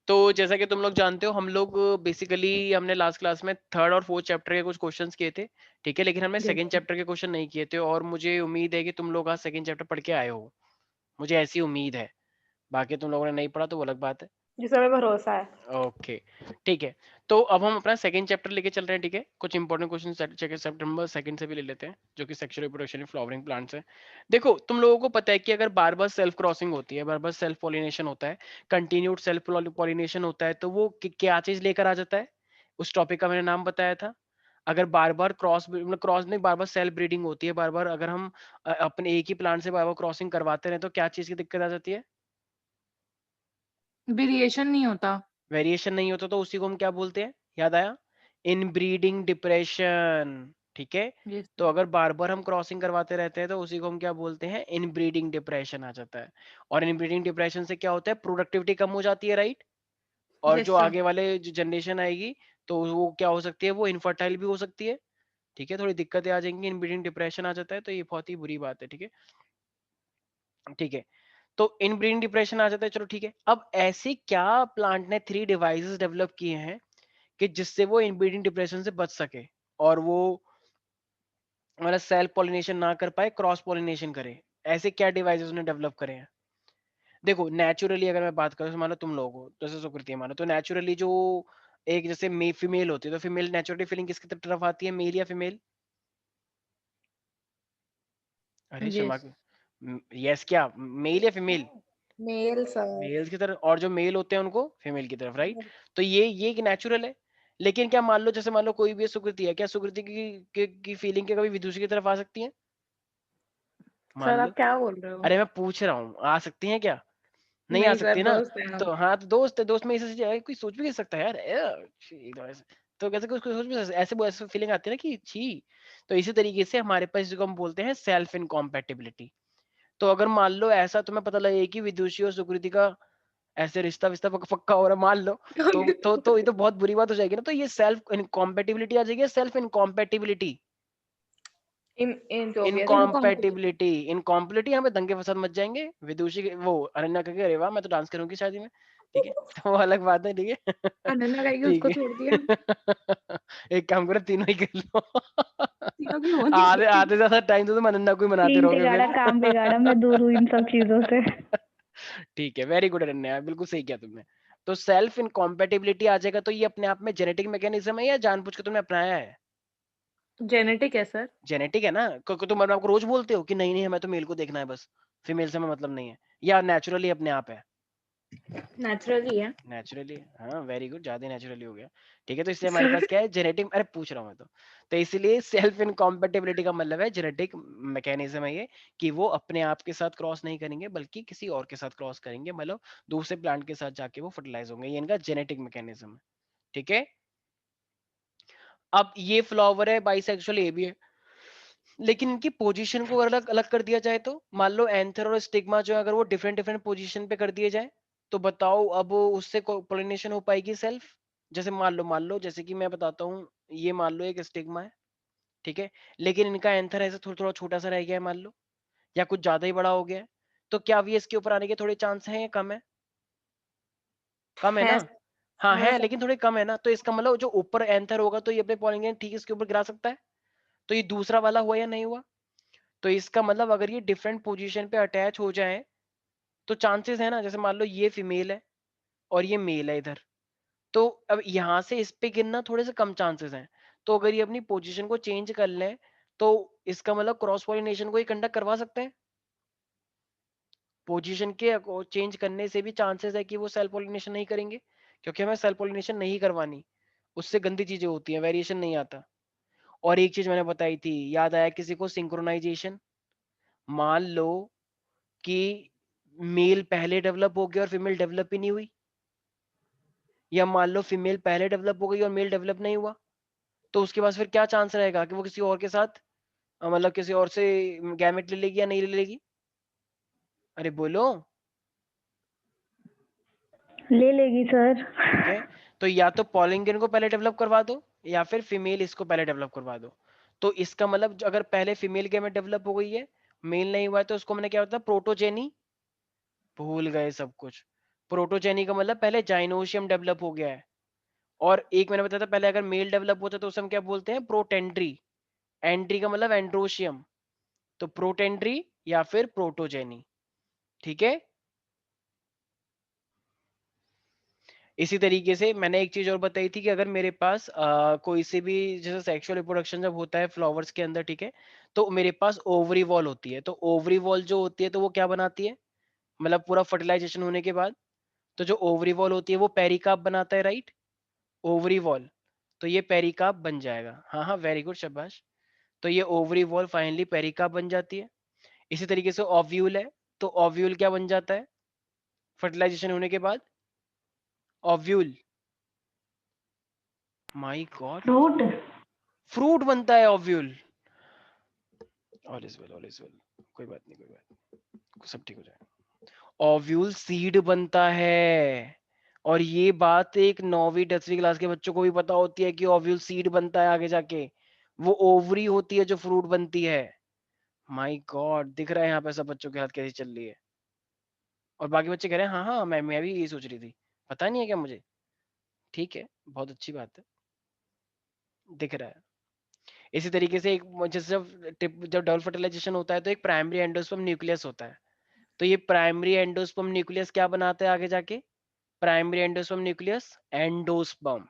तो जैसा कि तुम लोग जानते हो, हम लोग बेसिकली हमने लास्ट क्लास में थर्ड और फोर्थ चैप्टर के कुछ क्वेश्चंस किए थे, ठीक है, लेकिन हमने यस सेकंड सर। चैप्टर के क्वेश्चन नहीं किए थे, और मुझे उम्मीद है कि तुम लोग आज सेकंड चैप्टर पढ़ के आए हो, मुझे ऐसी उम्मीद है। बाकी तुम लोगों ने नहीं पढ़ा तो वो अलग बात है। जी सर, हमें भरोसा है। ओके, ठीक है। तो अब हम अपना सेकंड चैप्टर लेके चल रहे हैं, ठीक है। कुछ इंपॉर्टेंट क्वेश्चन सितंबर सेकंड से भी ले लेते हैं, जो कि sexual reproduction in flowering plants है। देखो, तुम लोगों को पता है कि अगर बार बार सेल्फ क्रॉसिंग होती है, बार बार सेल्फ पॉलिनेशन होता है, कंटिन्यूड सेल्फ पॉलिनेशन होता है, तो वो क्या चीज लेकर आ जाता है? उस टॉपिक का मैंने नाम बताया था। अगर बार बार क्रॉस नहीं, बार बार सेल्फ ब्रीडिंग होती है, बार बार अगर हम अपने एक ही प्लांट से बार बार क्रॉसिंग करवाते रहे, तो क्या चीज की दिक्कत आ जाती है? वेरिएशन नहीं होता। वेरिएशन नहीं होता, तो उसी को हम क्या बोलते हैं? याद आया? इनब्रीडिंग डिप्रेशन, ठीक है। यस तो सर। अगर बार बार हम क्रॉसिंग करवाते रहते हैं, तो उसी को हम क्या बोलते हैं? इनब्रीडिंग डिप्रेशन आ जाता है। और इनब्रीडिंग डिप्रेशन से क्या होता है? प्रोडक्टिविटी कम हो जाती है, राइट। और यस जो सर। आगे वाले जो जनरेशन आएगी, तो वो क्या हो सकती है? वो इनफर्टाइल भी हो सकती है, ठीक है। थोड़ी दिक्कतें आ जाएंगी, इनब्रीडिंग डिप्रेशन आ जाता है, तो ये बहुत ही बुरी बात है, ठीक है। ठीक है, तो इनब्रीडिंग डिप्रेशन आ जाता है, चलो ठीक है। अब ऐसे क्या प्लांट ने 3 डिवाइसेस डेवलप किए हैं कि जिससे वो इनब्रीडिंग डिप्रेशन से बच सके, और वो हमारा सेल्फ पॉलिनेशन ना कर पाए, क्रॉस पॉलिनेशन करे? ऐसे क्या डिवाइसेस उन्होंने डेवलप करे हैं? देखो, नेचुरली अगर मैं बात करूं, मान लो तुम लोग हो, जैसे सुकृति है, मानो तो नेचुरली जो एक जैसे फीमेल होती है, तो फीमेल नेचुरली फीलिंग किसकी तरफ आती है? मेल या फीमेल? अरे शर्मा, यस। यस क्या? मेल या फीमेल? Male sir. मेल्स की तरफ, और जो मेल होते हैं उनको फीमेल की तरफ, राइट। तो ये एक नेचुरल है। लेकिन क्या मान लो, जैसे मान लो कोई भी सुकृति है, क्या सुकृति की फीलिंग के कभी विदुषी की तरफ आ सकती है? मान सर लो। आप क्या बोल रहे हो? अरे मैं पूछ रहा हूँ, आ सकती हैं क्या? नहीं आ नहीं सर, सकती ना। दोस्त है हम। तो हाँ, तो दोस्त है, दोस्त में ऐसे कोई सोच भी नहीं सकता यार, एकदम ऐसे। तो कैसे कोई कोई सोच भी ऐसे ऐसे फीलिंग आती है ना कि छी। तो इसी तरीके से हमारे पास जिसको हम बोलते हैं सेल्फ इनकॉम्पेटिबिलिटी। तो अगर मान लो ऐसा तुम्हें पता लगे कि विदुषी और सुकृति का ऐसे रिश्ता विश्ता पक्का हो रहा है, मान लो। तो ये तो बहुत बुरी बात हो जाएगी ना। तो ये सेल्फ इनकॉम्पेटिबिलिटी आ जाएगी, सेल्फ इनकॉम्पेटिबिलिटी। इन इन जो भी है इनकॉम्पिटेबल। इनकॉम्पेटिबिलिटी, इनकॉम्पिलिटी, यहाँ पे दंगे फसाद मच जाएंगे। विदुषी वो अनन्या कहेगी अरे वाह, मैं तो डांस करूंगी शादी में, ठीक है। तो वो अलग बात है, ठीक है। अनन्या कहेगी ठीक उसको है। छोड़ दिया। एक काम करो, तीनों ही कर लो। तीनों की होनी आधे चाहिए। आधे ज्यादा टाइम तो तुम अनन्या को ही मनाते सीन रहोगे बिगाड़ा, फिर। काम बिगाड़ा, मैं दूर हूँ इन सब चीजों से। ठीक है, वेरी गुड अनन्या, बिल्कुल सही किया तुमने। तो सेल्फ इनकॉम्पेटिबिलिटी आ जाएगा, तो ये अपने आप में जेनेटिक मैकेनिज्म है या जानबूझ के तुमने अपनाया है? जेनेटिक है सर। जेनेटिक है ना। तुम अपने आप को रोज बोलते हो कि नहीं नहीं, हमें तो मेल को देखना है बस, फीमेल से हमें मतलब नहीं है, या नेचुरली अपने आप है? नेचुरली है। नेचुरली, हाँ वेरी गुड, ज्यादा नेचुरली हो गया, ठीक है। तो इसलिए हमारे सर पास क्या है? जेनेटिक, अरे पूछ रहा हूँ मैं तो इसलिए सेल्फ इनकॉम्पेटिबिलिटी का मतलब है जेनेटिक मैकेनिज्म है ये, कि वो अपने आप के साथ क्रॉस नहीं करेंगे, बल्कि किसी और के साथ क्रॉस करेंगे, मतलब दूसरे प्लांट के साथ जाके वो फर्टिलाइज होंगे, ये इनका जेनेटिक मैकेनिज्म है, ठीक है। अब ये फ्लावर है, बाइसेक्सुअल ये भी है, लेकिन इनकी पोजीशन को अलग अलग कर दिया जाए, तो मान लो एंथर और स्टिग्मा जो है, अगर वो डिफरेंट डिफरेंट पोजीशन पे कर दिए जाए, तो बताओ अब उससे पोलिनेशन हो पाएगी सेल्फ? जैसे मान लो जैसे कि मैं बताता हूँ, ये मान लो एक स्टिग्मा है, ठीक है, लेकिन इनका एंथर ऐसे थोड़ा थोड़ा छोटा सा रह गया है, मान लो, या कुछ ज्यादा ही बड़ा हो गया है, तो क्या अभी इसके ऊपर आने के थोड़े चांस हैं या कम है? कम है है। ना। हाँ है है, सर। लेकिन थोड़े कम है ना, तो इसका मतलब जो ऊपर एंथर होगा, तो ये अपने पॉलिनेशन ठीक इसके ऊपर गिरा सकता है। तो ये दूसरा वाला हुआ या नहीं हुआ? तो इसका मतलब अगर ये डिफरेंट पोजीशन पे अटैच हो जाए, तो चांसेस है ना, जैसे मान लो ये फीमेल है और ये मेल है इधर, तो अब यहाँ से इस पे गिरना थोड़े से कम चांसेस हैं। तो अगर ये अपनी पोजीशन को चेंज कर लें, तो इसका मतलब क्रॉस पॉलिनेशन को ही कंडक्ट करवा सकते हैं। पोजीशन के चेंज करने से भी चांसेस है कि वो सेल्फ पॉलिनेशन नहीं करेंगे, क्योंकि हमें सेल्फ पॉलिनेशन नहीं करवानी, उससे गंदी चीजें होती हैं, वेरिएशन नहीं आता। और एक चीज मैंने बताई थी, याद आया किसी को? सिंक्रोनाइजेशन। मान लो कि मेल पहले डेवलप हो गया और फीमेल डेवलप ही नहीं हुई, या मान लो फीमेल पहले डेवलप हो गई और मेल डेवलप नहीं हुआ, तो उसके पास फिर क्या चांस रहेगा कि वो किसी और के साथ मतलब किसी और से गैमेट ले लेगी या नहीं ले लेगी? अरे बोलो। ले लेगी सर। ठीक है, तो या तो पॉलिंगन को पहले डेवलप करवा दो, या फिर फीमेल इसको पहले डेवलप करवा दो। तो इसका मतलब अगर पहले फीमेल गैमेट डेवलप हो गई है, मेल नहीं हुआ है, तो उसको मैंने क्या होता है? प्रोटोजेनी। भूल गए सब कुछ। प्रोटोजेनी का मतलब पहले जाइनोशियम डेवलप हो गया है, और एक मैंने बताया था पहले अगर मेल डेवलप होता है तो उसे हम क्या बोलते हैं, प्रोटेंड्री। एंड्री का मतलब एंड्रोशियम, तो प्रोटेंड्री या फिर प्रोटोजेनी। ठीक है। इसी तरीके से मैंने एक चीज और बताई थी कि अगर मेरे पास कोई से भी जैसे सेक्सुअल रिप्रोडक्शन जब होता है फ्लावर्स के अंदर, ठीक है, तो मेरे पास ओवरी वॉल होती है। तो ओवरी वॉल जो होती है तो वो क्या बनाती है, मतलब पूरा फर्टिलाइजेशन होने के बाद तो जो ओवरी वॉल होती है वो पेरिकाप बनाता है, राइट। ओवरी वॉल, तो ये पेरिकाप बन जाएगा। हाँ हाँ, वेरी गुड, शाबाश। तो ये ओवरी वॉल फाइनली पेरिकाप बन जाती है। इसी तरीके से ओव्यूल है, तो ओव्यूल क्या बन जाता है फर्टिलाइजेशन होने के बाद, ovule, my God, fruit. Fruit बनता है ovule. All is well, all is well, कोई बात नहीं, कोई बात नहीं, सब ठीक हो जाएगा। ओव्यूल सीड बनता है, और ये बात एक 9वीं 10वीं क्लास के बच्चों को भी पता होती है कि ओव्यूल सीड बनता है आगे जाके, वो ओवरी होती है जो फ्रूट बनती है। माय गॉड, दिख रहा है यहाँ पे सब बच्चों के हाथ कैसी चल रही है, और बाकी बच्चे कह रहे हैं हाँ हाँ मैं भी यही सोच रही थी, पता नहीं है क्या मुझे। ठीक है, बहुत अच्छी बात है, दिख रहा है। इसी तरीके से एक जैसे जब डबल फर्टिलाइजेशन होता है तो एक प्राइमरी एंडोस्पर्म न्यूक्लियस होता है। तो ये प्राइमरी एंडोस्पर्म न्यूक्लियस क्या बनाता है आगे जाके, प्राइमरी एंडोस्पर्म न्यूक्लियस एंडोस्पर्म,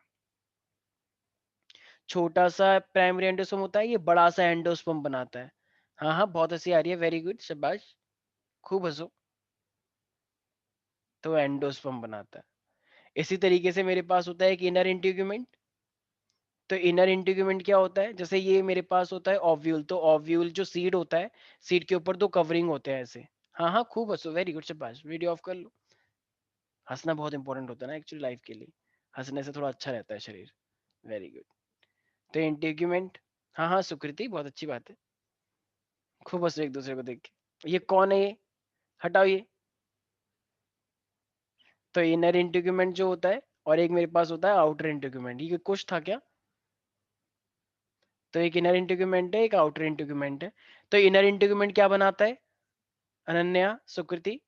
छोटा सा प्राइमरी एंडोस्पर्म होता है, ये बड़ा सा एंडोस्पर्म बनाता है। हाँ हाँ, बहुत हंसी आ रही है, वेरी गुड, शाबाश, खूब हंसो। तो एंडोस्पर्म बनाता है। इसी तरीके से मेरे पास होता है एक इनर इंटीग्यूमेंट। तो इनर इंटीग्यूमेंट क्या होता है, जैसे ये मेरे पास होता है ओव्यूल, तो ओव्यूल जो सीड होता है, सीड के ऊपर 2 कवरिंग होते हैं ऐसे। हाँ हाँ, खूब हंसो, वेरी गुड, शाबाश, वीडियो ऑफ कर लो। हंसना बहुत इंपॉर्टेंट होता है ना एक्चुअली लाइफ के लिए, हंसने से थोड़ा अच्छा रहता है शरीर। Very good. तो इंटीग्यूमेंट, हाँ हाँ सुकृति, बहुत अच्छी बात है, खूब हंसो एक दूसरे को देख के। ये कौन है, ये हटाओ ये। तो इनर इंटीग्यूमेंट जो होता है, और एक मेरे पास होता है आउटर इंटीग्यूमेंट, ये कुछ था क्या। तो एक इनर इंटीग्यूमेंट है, एक आउटर इंटीग्यूमेंट है। तो इनर इंटीग्यूमेंट क्या बनाता है, अनन्या, सुकृति।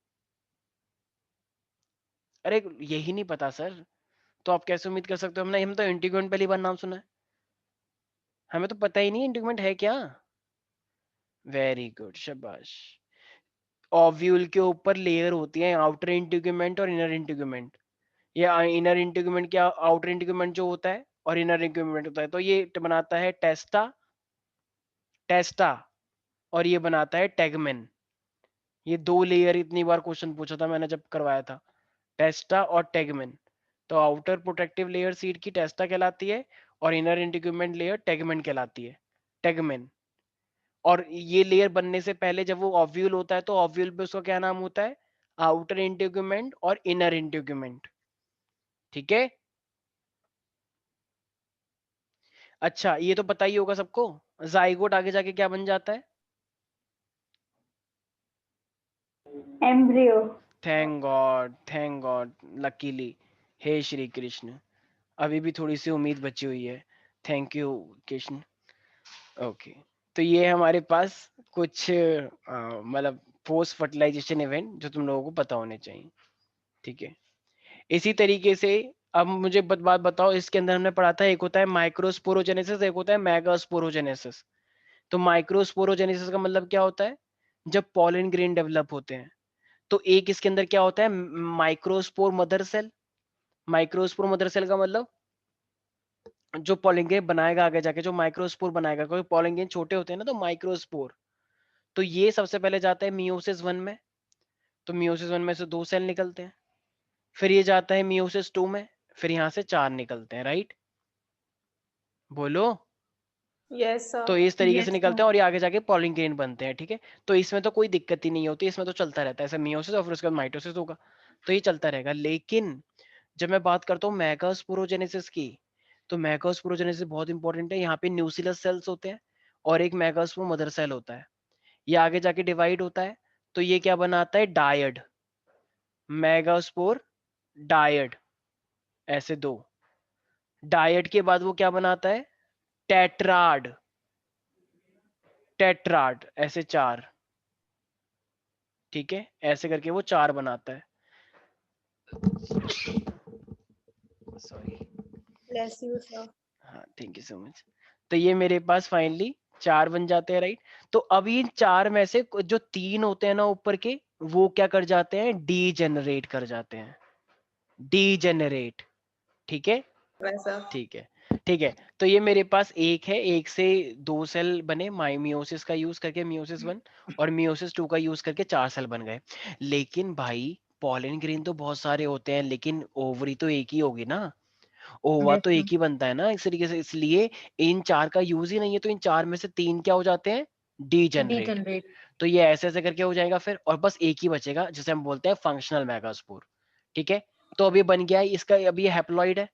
अरे यही नहीं पता सर, तो आप कैसे उम्मीद कर सकते हो, हम तो इंटीग्यूमेंट पहली बार नाम सुना है, हमें तो पता ही नहीं इंटीग्यूमेंट है क्या। वेरी गुड, शाबाश। ओव्यूल के ऊपर लेयर होती है आउटर इंटीग्यूमेंट और इनर इंटीग्यूमेंट। ये इनर इंटीग्यूमेंट क्या, आउटर इंटीग्यूमेंट जो होता है और इनर इंटीग्यूमेंट होता है, तो ये बनाता है टेस्टा, टेस्टा, और ये बनाता है टेगमेन। ये 2 लेयर इतनी बार क्वेश्चन पूछा था मैंने जब करवाया था, टेस्टा और टेगमेन। तो आउटर प्रोटेक्टिव लेयर सीड की टेस्टा कहलाती है, और इनर इंटीग्यूमेंट लेयर टेगमेन कहलाती है, टेगमेन। और ये लेयर बनने से पहले जब वो ओव्यूल होता है तो ओव्यूल पे उसका क्या नाम होता है, आउटर इंटीग्यूमेंट और इनर इंटीग्यूमेंट। ठीक है। अच्छा, ये तो पता ही होगा सबको, जाइगोट आगे जाके क्या बन जाता है, embryo. Thank God, thank God, luckily, हे श्री कृष्ण, अभी भी थोड़ी सी उम्मीद बची हुई है, थैंक यू कृष्ण। ओके, तो ये हमारे पास कुछ मतलब पोस्ट फर्टिलाइजेशन इवेंट जो तुम लोगों को पता होने चाहिए। ठीक है। इसी तरीके से अब मुझे बात बताओ, इसके अंदर हमने पढ़ा था एक होता है माइक्रोस्पोरोजेनेसिस, एक होता है मेगास्पोरोजेनेसिस। तो माइक्रोस्पोरोजेनेसिस का मतलब क्या होता है, जब पॉलन ग्रेन डेवलप होते हैं। तो एक इसके अंदर क्या होता है, microspore mother cell. Microspore mother cell का मतलब जो पॉलन ग्रेन बनाएगा आगे जाके, जो माइक्रोस्पोर बनाएगा, क्योंकि पॉलन ग्रेन छोटे होते हैं ना, तो माइक्रोस्पोर। तो ये सबसे पहले जाता है मियोसिस 1 में, तो मियोसिस 1 में से 2 सेल निकलते हैं। फिर ये जाता है मियोसिस 2 में, फिर यहाँ से 4 निकलते हैं, राइट। बोलो। Yes, sir. तो इस तरीके से यस निकलते सर। हैं और ये आगे जाके पॉलिन ग्रेन बनते हैं। ठीक है। तो इसमें तो कोई दिक्कत ही नहीं होती, इसमें तो चलता रहता है ऐसा, मियोसिस और फिर उसके बाद माइटोसिस होगा, तो ये चलता रहेगा। लेकिन जब मैं बात करता हूँ मेगास्पोरोजेनेसिस की, तो मेगास्पोरोजेनेसिस बहुत इंपॉर्टेंट है। यहाँ पे न्यूक्लियस सेल्स होते हैं और एक मेगास्पोर मदर सेल होता है, ये आगे जाके डिवाइड होता है। तो ये क्या बनाता है, डायड, मेगास्पोर, डायड, ऐसे 2। डायड के बाद वो क्या बनाता है, टेट्राड, टेट्राड, ऐसे 4। ठीक है, ऐसे करके वो 4 बनाता है। Sorry, Bless you, sir. हाँ थैंक यू सो मच। तो ये मेरे पास फाइनली 4 बन जाते हैं, राइट। तो अब इन 4 में से जो 3 होते हैं ना ऊपर के, वो क्या कर जाते हैं, डीजेनरेट कर जाते हैं, डीजेनरेट। ठीक है, वैसा ठीक है, ठीक है। तो ये मेरे पास एक है, एक से 2 सेल बने माइमियोसिस का यूज करके, मियोसिस 1 और मियोसिस 2 का यूज करके 4 सेल बन गए। लेकिन भाई पॉलन ग्रेन तो बहुत सारे होते हैं, लेकिन ओवरी तो एक ही होगी ना, ओवा Yes, तो sir. एक ही बनता है ना इस तरीके से, इसलिए इन 4 का यूज ही नहीं है। तो इन 4 में से 3 क्या हो जाते हैं, डीजेनरेट। Degenerate. तो ये ऐसे ऐसे करके हो जाएगा फिर, और बस एक ही बचेगा जिसे हम बोलते हैं फंक्शनल मेगास्पोर। ठीक है, तो अभी बन गया है इसका, अभी ये हैप्लॉइड है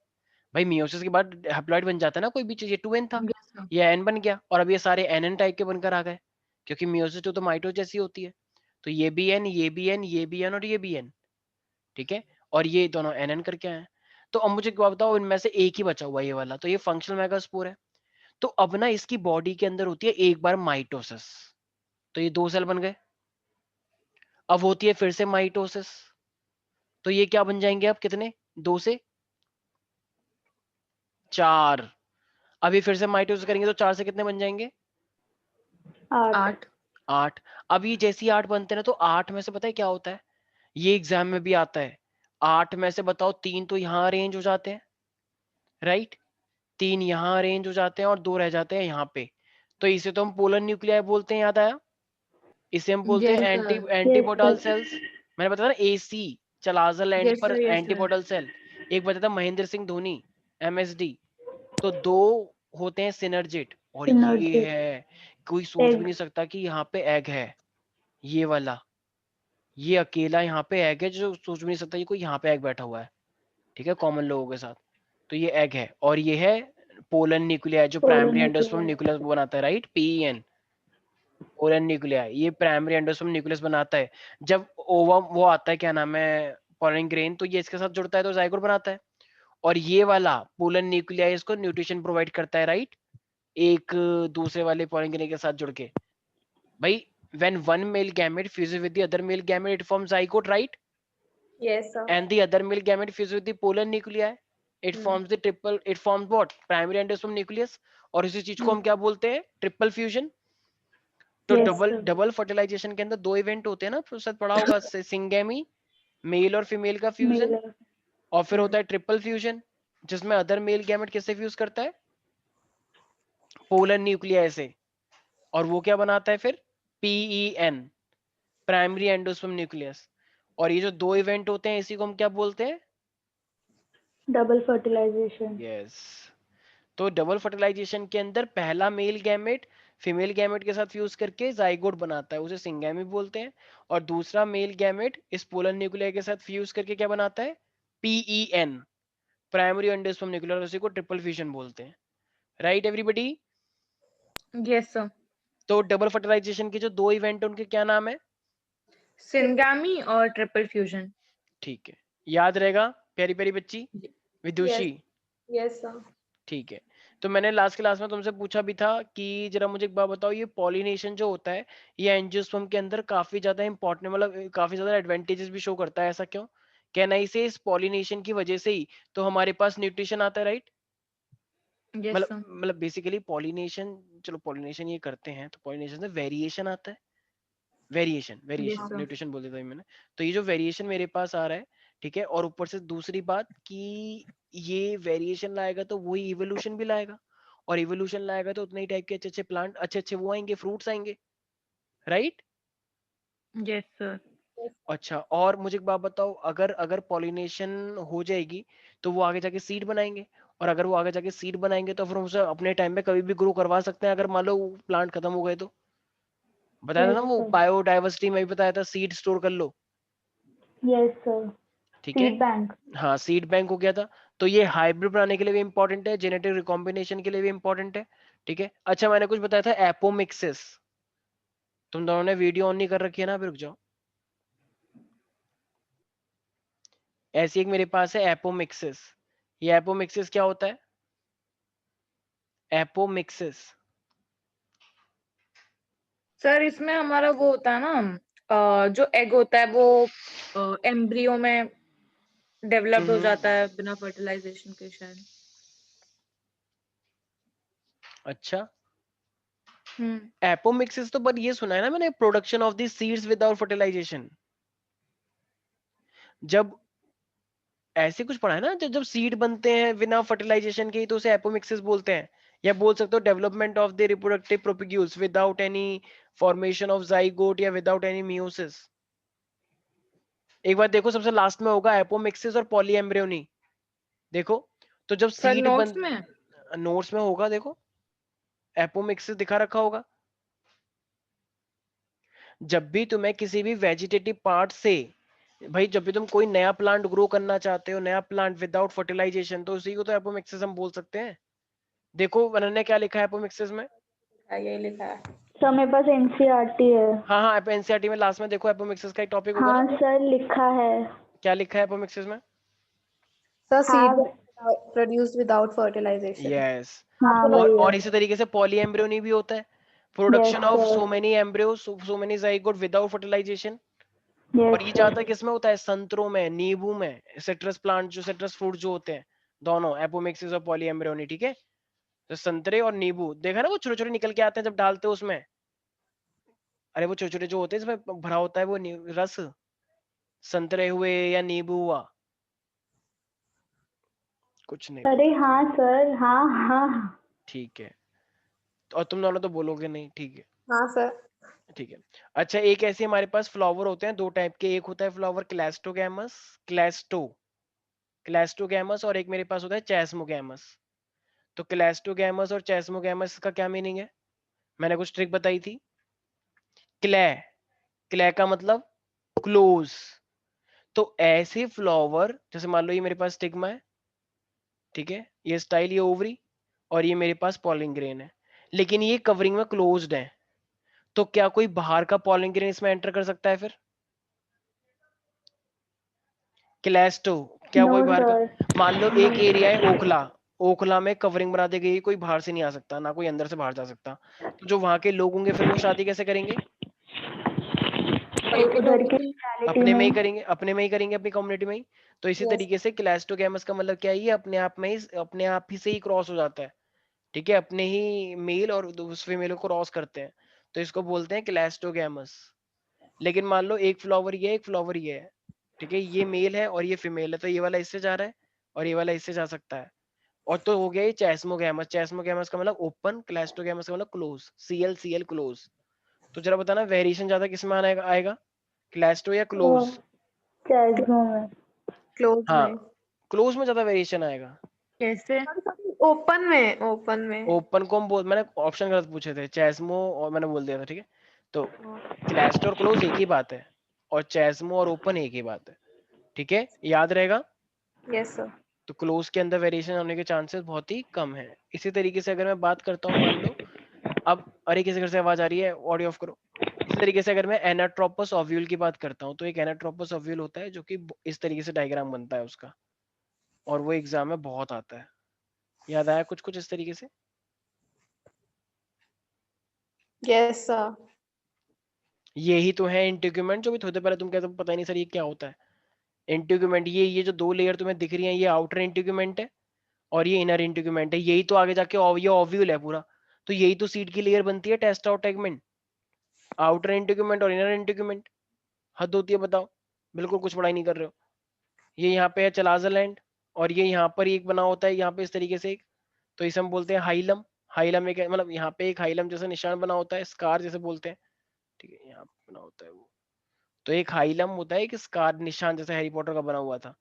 भाई, मियोसिस के बाद हैप्लॉइड बन जाता है ना कोई भी चीज, ये 2n था, Yes, sir. ये n बन गया, और अब ये सारे nn टाइप के बनकर आ गए, क्योंकि मियोसिस 2 तो माइटोस जैसी होती है। तो ये भी n, ये भी n, ये भी n और ये भी n। ठीक है, और ये दोनों nn करके आए। तो अब मुझे क्या बताओ, इनमें से एक ही बचा हुआ ये वाला, तो ये फंक्शनल मेगास्पोर है। तो अब ना इसकी बॉडी के अंदर होती है एक बार माइटोसिस, तो ये 2 सेल बन गए। अब होती है फिर से माइटोसिस, तो ये क्या बन जाएंगे अब, कितने, 2 से 4। अभी फिर से माइटोसिस करेंगे तो 4 से कितने बन जाएंगे, 8 8। अब ये जैसे ही 8 बनते हैं ना, तो 8 में से पता है क्या होता है, ये एग्जाम में भी आता है। 8 में से बताओ 3 तो यहाँ अरेंज हो जाते हैं, राइट, 3 यहाँ अरेंज हो जाते हैं और 2 रह जाते हैं यहाँ पे। तो इसे तो हम पोलर न्यूक्लियाई बोलते हैं, याद आया। इसे हम बोलते हैं Yes, anti sir. Antipodal sir. Cells. मैंने बताया ना, एसी चलाजल एंड Yes, पर sir. Yes, sir. Antipodal cell. एक बताया था महेंद्र सिंह धोनी, एमएसडी। तो 2 होते हैं सिनर्जिट, और ये Synergy. है, कोई सोच भी Egg. नहीं सकता कि यहाँ पे एग है, ये वाला, ये अकेला यहाँ पे एग है, जो सोच भी नहीं सकता ये कोई यहाँ पे एग बैठा हुआ है, ठीक है, कॉमन लोगों के साथ। तो ये एग है, और ये है पोलन न्यूक्लियाई, जो प्राइमरी एंडोस्पर्म Polynuclear. न्यूक्लियस बनाता है, राइट, पीईएन, पोलन न्यूक्लियाई, ये प्राइमरी एंडोस्पर्म न्यूक्लियस बनाता है। जब ओवम वो आता है, क्या नाम है, पोलन ग्रेन, तो ये इसके साथ जुड़ता है तो जाइगोट बनाता है। और ये वाला पोलन न्यूक्लियाई इसको न्यूट्रिशन प्रोवाइड करता है, राइट, एक दूसरे वाले पोलन ग्रेन के साथ जुड़ के। भाई when one male gamete fuses with the other male gamete, it forms zygote, right, Yes, sir. and the other male gamete fuses with the polar nuclei, it Hmm. forms the triple, it forms what, primary endosperm nucleus। और इसी चीज को हम Hmm. क्या बोलते हैं, triple fusion. तो Yes, double sir. Double fertilization के अंदर 2 इवेंट होते हैं ना, तो शायद पढ़ा होगा, सिंगेमी, मेल और फीमेल का फ्यूजन, Male. और फिर Hmm. होता है ट्रिपल फ्यूजन, जिसमें अदर मेल गैमेट किससे फ्यूज करता है, पोलर न्यूक्लियाई से, और वो क्या बनाता है फिर, पीईएन, प्राइमरी एंडोस्पर्म न्यूक्लियस। और ये जो 2 इवेंट होते हैं, इसी को हम क्या बोलते हैं, Double fertilization. यस। तो डबल फर्टिलाइजेशन के अंदर पहला मेल गैमेट फीमेल गैमेट के साथ फ्यूज करके जाइगोट बनाता है, उसे सिंगैमी बोलते हैं। और दूसरा मेल गैमेट इस पोलर न्यूक्लियर के साथ फ्यूज करके क्या बनाता है, पीईएन, प्राइमरी एंडोस्पर्म न्यूक्लियर, उसी को ट्रिपल फ्यूजन बोलते हैं, राइट एवरीबॉडी। Yes, sir. तो डबल फर्टिलाइजेशन के जो 2 इवेंट है, उनके क्या नाम है, Syngamy और triple fusion. ठीक है, याद रहेगा प्यारी प्यारी बच्ची Yes. विदुषी। Yes, sir. ठीक है, तो मैंने लास्ट क्लास में तुमसे पूछा भी था कि जरा मुझे एक बात बताओ, ये पॉलिनेशन जो होता है, ये एंजियोस्पर्म के अंदर काफी ज्यादा इंपॉर्टेंट, मतलब काफी ज्यादा एडवांटेजेस भी शो करता है, ऐसा क्यों, कहना इसे इस पॉलिनेशन की वजह से ही तो हमारे पास न्यूट्रिशन आता है, राइट। Yes, मतलब sir. मतलब बेसिकली पॉलिनेशन, चलो पॉलिनेशन ये करते हैं तो पॉलिनेशन से वेरिएशन आता है, variation Yes, variation sir. Nutrition बोल देता हूँ मैंने। तो ये जो वेरिएशन मेरे पास आ रहा है, ठीक है, और ऊपर से दूसरी बात कि ये वेरिएशन लाएगा तो वही इवोल्यूशन भी लाएगा, और इवोल्यूशन लाएगा तो उतने ही टाइप के अच्छे अच्छे प्लांट, अच्छे अच्छे वो आएंगे, फ्रूट्स आएंगे, राइट। Yes, sir. अच्छा, और मुझे एक बात बताओ, अगर अगर पॉलिनेशन हो जाएगी तो वो आगे जाके सीड बनाएंगे, और अगर वो आगे जाके सीड बनाएंगे तो फिर हम उसे अपने टाइम पे कभी भी ग्रो करवा सकते हैं, अगर मान लो प्लांट खत्म हो गए तो। बताया था ना Yes, वो sir. बायोडाइवर्सिटी में भी बताया था, सीड स्टोर कर लो, Yes, sir. ठीक है। Seed bank. हाँ, सीड बैंक हो गया था। तो ये हाइब्रिड बनाने के लिए भी इंपॉर्टेंट है, जेनेटिक रिकॉम्बिनेशन के लिए भी इंपॉर्टेंट है, ठीक है। अच्छा, मैंने कुछ बताया था एपोमिक्सिस, तुम दोनों ने वीडियो ऑन नहीं कर रखी है ना, अभी रुक जाओ। ऐसी एक मेरे पास है एपोमिक्सिस, ये एपोमिक्सिस क्या होता है, एपोमिक्सिस, सर इसमें हमारा वो होता है ना, जो एग होता है वो एम्ब्रियो में डेवलप्ड हो जाता है बिना फर्टिलाइजेशन के शायद। अच्छा, हम्म। एपोमिक्सिस तो पर ये सुना है ना मैंने, production of the seeds without fertilization. जब ऐसे कुछ पढ़ा है ना, जब जब सीड बनते हैं बिना फर्टिलाइजेशन के ही तो उसे एपोमिक्सिस बोलते हैं। या बोल सकते हो development of the reproductive propagules without any formation of zygote या विदाउट एनी मियोसिस। एक बार देखो, सबसे लास्ट में होगा एपोमिक्सिस और पॉलीएम्ब्रियोनी। देखो, तो जब सर सीड नोट्स बन, में नोट्स में होगा, देखो एपोमिक्सिस दिखा रखा होगा। जब भी तुम्हें किसी भी वेजिटेटिव पार्ट से, भाई जब भी तुम कोई नया प्लांट ग्रो करना चाहते हो, नया प्लांट विदाउट फर्टिलाइजेशन, तो उसी को तो एपोमिक्सिस हम बोल सकते हैं। देखो अनन्या क्या लिखा है एपोमिक्सिस में। यही लिखा है। सर मेरे पास एनसीईआरटी है। हाँ हाँ, एनसीईआरटी में लास्ट में देखो एपोमिक्सिस का एक टॉपिक होगा हाँ ना। सर लिखा है। क्या लिखा है एपोमिक्सिस में? सर हाँ seed produced without fertilization. Yes. हाँ और वही है। इसी तरीके से पॉलीएम्ब्रियोनी भी होता है, yes production of sir. So many embryo so many zygote without fertilization. और यस ये सर। ज्यादा किसमें होता है? संतरों में, नींबू में, सिट्रस प्लांट जो सिट्रस फ्रूट जो होते हैं, दोनों एपोमिक्सिस और पॉलीएम्ब्रियोनी। ठीक है, तो संतरे और नींबू देखा ना, वो छोटे छोटे निकल के आते हैं जब डालते हो उसमें। अरे वो छोटे छोटे जो होते हैं इसमें भरा होता है वो रस, संतरे हुए या नींबू हुआ, कुछ नहीं अरे पता। हाँ सर, हाँ हाँ। ठीक है, और तुम दोनों तो बोलोगे नहीं। ठीक है, हाँ सर। ठीक है। अच्छा, एक ऐसे हमारे पास फ्लावर होते हैं दो टाइप के, एक होता है फ्लावर क्लैस्टोगैमस, क्लैस्टोगैमस, और एक मेरे पास होता है चैस्मोगैमस। तो क्लैस्टोगैमस और चैस्मोगैमस का क्या मीनिंग है? मैंने कुछ ट्रिक बताई थी। क्लै, क्लै का मतलब क्लोज। तो ऐसे फ्लावर, जैसे मान लो ये मेरे पास स्टिग्मा है, ठीक है, ये स्टाइल, ये ओवरी, और ये मेरे पास पॉलिन ग्रेन है, लेकिन ये कवरिंग में क्लोज्ड है। तो क्या कोई बाहर का पॉलिन ग्रेन इसमें एंटर कर सकता है फिर? क्लैस्टो, क्या नो कोई बाहर का? सर। मान लो नो। एक एरिया है ओखला, ओखला में कवरिंग बना दी गई, कोई बाहर से नहीं आ सकता, ना कोई अंदर से बाहर जा सकता। तो जो वहां के लोग होंगे फिर वो शादी कैसे करेंगे? उधर की रियलिटी अपने में ही में। करेंगे, अपने में ही करेंगे, अपनी कम्युनिटी में ही। तो इसी यस। तरीके से क्लैस्टोगैमस का मतलब क्या है? ये अपने आप में ही, अपने आप ही से ही क्रॉस हो जाता है। ठीक है, अपने ही मेल और दूसरे मेल को क्रॉस करते हैं, तो इसको बोलते हैं क्लैस्टोगैमस। लेकिन मान लो एक फ्लावर ये है, एक फ्लावर ये है, ठीक है, ये मेल है और ये फीमेल है, तो ये वाला इससे जा रहा है और ये वाला इससे जा सकता है। और तो हो गया ये चैस्मोगैमस। चैस्मोगैमस का मतलब ओपन, क्लैस्टोगैमस का मतलब क्लोज, सीएल सीएल क्लोज। तो जरा बताना वेरिएशन ज्यादा किस में आएगा, क्लैस्टो या क्लोज? चैस्मो में। क्लोज हाँ, में। क्लोज में ज्यादा वेरिएशन आएगा। कैसे? ओपन में, ओपन में। ओपन को हम बोल, मैंने ऑप्शन गलत पूछे थे, चैस्मो और मैंने बोल दिया था, ठीक है। तो क्लैस्टो और क्लोज एक ही बात है, और चैस्मो और ओपन एक ही बात है, ठीक है, याद रहेगा। Yes sir. तो क्लोज के अंदर वेरिएशन होने के चांसेस बहुत ही कम है। इसी तरीके से अगर मैं बात करता हूँ, मान लो अब, अरे किसी घर से आवाज आ रही है, ऑडियो ऑफ करो। इसी तरीके से अगर मैं एनाट्रोपस ओव्यूल की बात करता हूँ, तो एक एनाट्रोपस ओव्यूल होता है जो कि इस तरीके से डायग्राम बनता है उसका, और वो एग्जाम में बहुत आता है। याद आया कुछ कुछ इस तरीके से? Yes sir. यही तो है इंटीग्यूमेंट, जो भी थोड़े पहले तुम कहते हो पता ही नहीं सर ये क्या होता है। इंटीग्यूमेंट, ये जो दो लेयर तुम्हें दिख रही हैं, ये आउटर इंटीग्यूमेंट है और ये इनर इंटीग्यूमेंट है। यही तो आगे जाके ये ओव्यूल है पूरा। तो यही तो सीड की लेयर बनती है, टेस्टा और टेगमेंट, आउटर इंटीग्यूमेंट और इनर इंटीग्यूमेंट। हद होती है, बताओ, बिल्कुल कुछ पढ़ाई नहीं कर रहे हो। ये यहाँ पे है चलाजलैंड, और ये यहाँ पर एक बना होता है यहाँ पे इस तरीके से एक, तो इसे हम बोलते हैं हाइलम। हाइलम एक मतलब यहाँ पे एक हाइलम जैसा निशान बना होता है, स्कार जैसे बोलते हैं, ठीक है, यहाँ पे बना होता है वो। तो एक हाइलम होता है, एक स्कार निशान जैसा हैरी पॉटर का बना हुआ था,